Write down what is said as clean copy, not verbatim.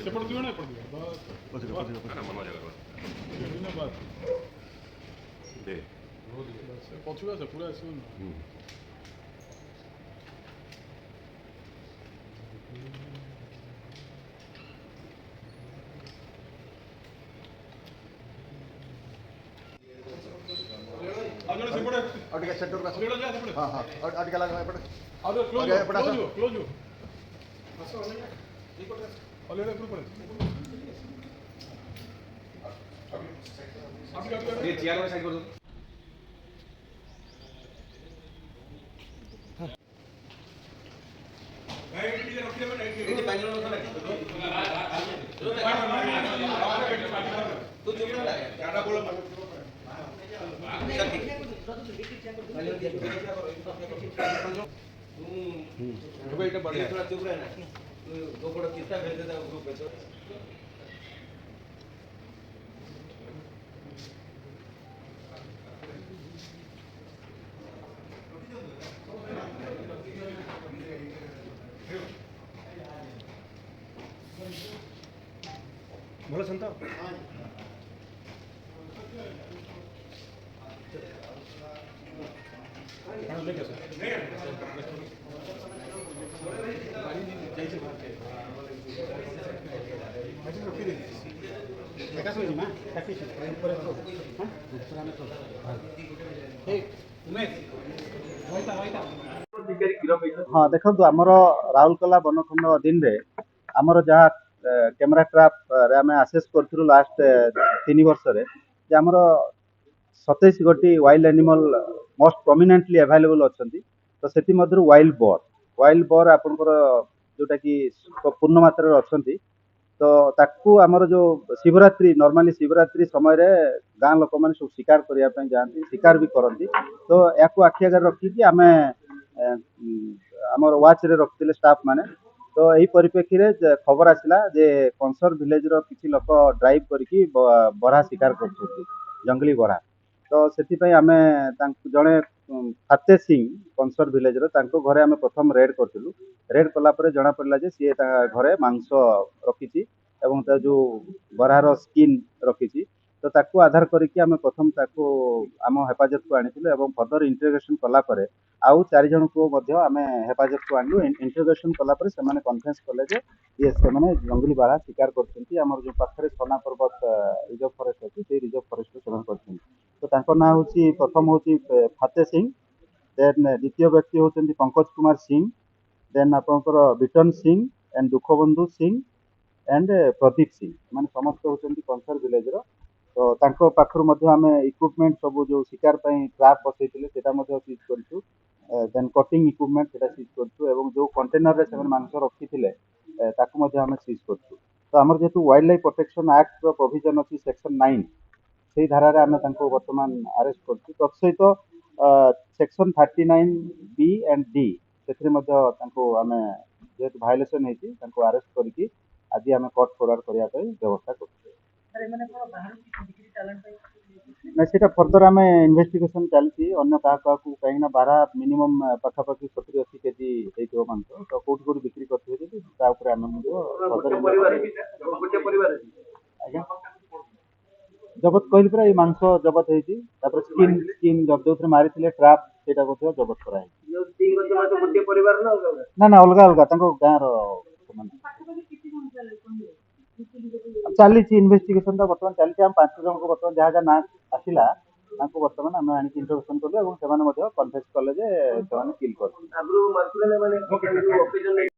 ସେପଟେ ଯିବ ନା ଏପଟେ ଯିବ ପଛକୁ ଆସ ପୁରା ଆସିବନି। और सेंटर का हां हां और अटका लगा एपटे और क्लोज क्लोज बस ऑलरेडी अप्रूव कर ये चेयर में साइड कर दो। ଭଲ ଅଛନ୍ତି ତ? हाँ देखो आमर राउरकेला बनखंड अधीन रे आमर जहाँ कैमेरा ट्रैप रे आम आसेस करूँ लास्ट 3 वर्ष रे जे आमर 27 गोटी wild animal most prominently available अच्छा तो से वाइल्ड बोर आपंकर जोटा कि पूर्ण मात्रा अच्छा तो ताकू आमर जो शिवरात्रि नॉर्मली शिवरात्रि समय रे गाँ लोक मैंने सब शिकार करने जाती शिकार भी करती तो या आखि आगे रखिकी आम आमर वाच रे रखते स्टाफ माने तो यही परिप्रेक्षी रे खबर आसला जे कंसर विलेज रो किसी लोक ड्राइव करके बरहा शिकार कर जंगली बरहा तो से आम जड़े फाते सिंह कंसर विलेज रो घरे आम प्रथम रेड करूँ रेड कलापर जना पड़ा जे सी घरे मांस रखी जो बरहार स्किन रखी तो ताकू आधार करके आम प्रथम ताकू आम हेफाजत को आनी फर्दर इंटरोगेशन कलापर आउ 4 जन को आम हेफाजत को आणलु इंटरोगेशन कलापर से कन्फेन्स कले ये से जंगली बरहा शिकार कर जो पाखे सोना पर्वत रिजर्व फॉरेस्ट अच्छी से रिजर्व फॉरेस्ट कर तो ना हूँ प्रथम हूँ फाते सिंह देन द्वितीय व्यक्ति होती पंकज कुमार सिंह देन आपंकर बिटन सिंह एंड दुखबंधु सिंह एंड प्रदीप सिंह मैंने समस्त होती कंसर विलेज तो तांको पाखर आम इक्विपमेंट सब जो शिकार ट्रैप बसई सीज करूँ देन कटिंग इक्विपमेंट सीज करूँ जो कंटेनर से मांस रखी आम सीज करूँ तो आमर जेहतु wild life protection act provision अच्छी सेक्शन 9 से धारा आम बर्तमान अरेस्ट कर सहित सेक्शन 39B एंड D से आम जेहतु भायोलेसन होती अरेस्ट करके आज आम कोर्ट फरवर्ड करने व्यवस्था कर ना फर्दर आम इन्वेस्टिगेशन चलती अन्य क्या कहीं बारह मिनिमम पाखापाखि 70-80 केजी हो मांस तो कौट कौट बिक्री करते आम जबत कहली पूरा ये मांस जबत होती स्किन स्किन जो मारी ट्रैप से जबत कराई ना ना अलग अलग गाँव चली इन्वेस्टिगेशन बर्तमान चलती आम 5 जन को बर्तमान जहाँ जहाँ ना आसला बर्तमान आम आनी इंटरोगेशन कलु कन्फेस कले किल कर